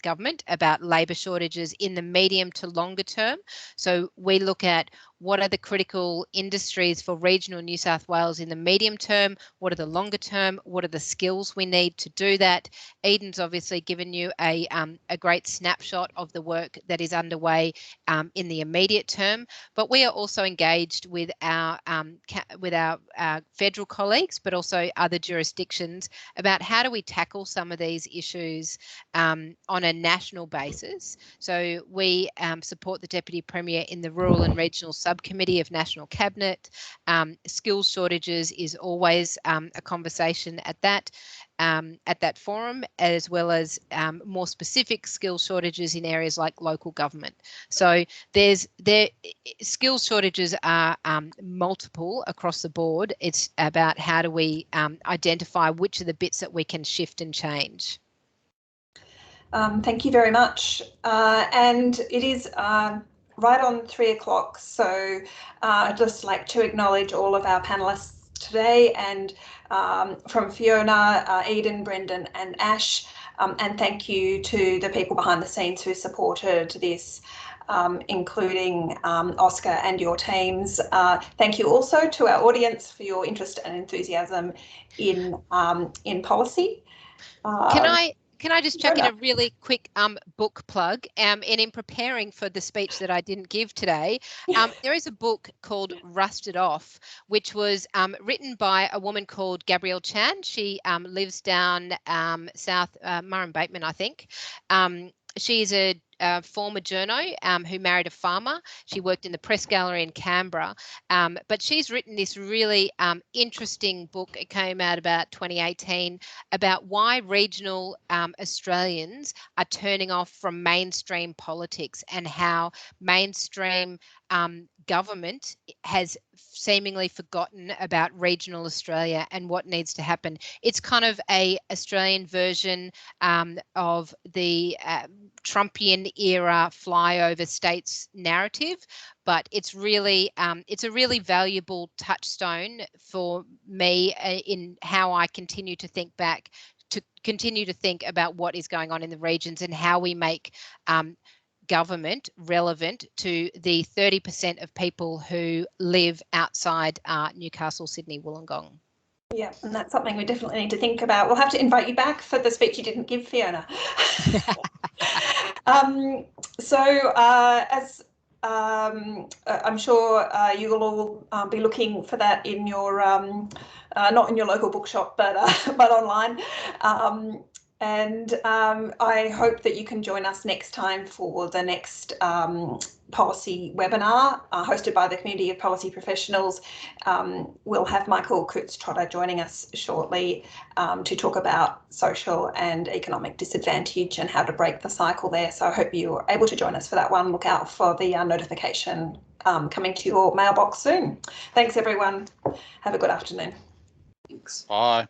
government about labour shortages in the medium to longer term. So we look at what are the critical industries for regional New South Wales in the medium term, what are the longer term, what are the skills we need to do that. Eden's obviously given you a great snapshot of the work that is underway in the immediate term, but we are also engaged with our federal colleagues, but also other jurisdictions about how do we tackle some of these issues on a national basis. So we support the Deputy Premier in the rural and regional subcommittee of National Cabinet. Skills shortages is always a conversation at that forum, as well as more specific skills shortages in areas like local government. So skills shortages are multiple across the board. It's about how do we identify which are the bits that we can shift and change. Thank you very much. And it is right on 3 o'clock, so I'd just like to acknowledge all of our panellists today, and from Fiona, Eden, Brendan and Ash, and thank you to the people behind the scenes who supported this, including Oscar and your teams. Thank you also to our audience for your interest and enthusiasm in policy. Can I just chuck in a really quick book plug? And in preparing for the speech that I didn't give today, there is a book called Rusted Off, which was written by a woman called Gabrielle Chan. She lives down south, Murray-Bateman, I think. She's a former journo who married a farmer. She worked in the press gallery in Canberra, but she's written this really interesting book. It came out about 2018 about why regional Australians are turning off from mainstream politics and how mainstream government has seemingly forgotten about regional Australia and what needs to happen. It's kind of a Australian version of the Trumpian era flyover states narrative, but it's really it's a really valuable touchstone for me in how I continue to think about what is going on in the regions and how we make government relevant to the 30% of people who live outside Newcastle, Sydney, Wollongong. Yeah, and that's something we definitely need to think about. We'll have to invite you back for the speech you didn't give, Fiona. As I'm sure you will all be looking for that in your, not in your local bookshop, but online. I hope that you can join us next time for the next policy webinar hosted by the Community of Policy Professionals. We'll have Michael Coutts-Trotter joining us shortly to talk about social and economic disadvantage and how to break the cycle there. So I hope you're able to join us for that one. Look out for the notification coming to your mailbox soon. Thanks, everyone. Have a good afternoon. Thanks. Bye.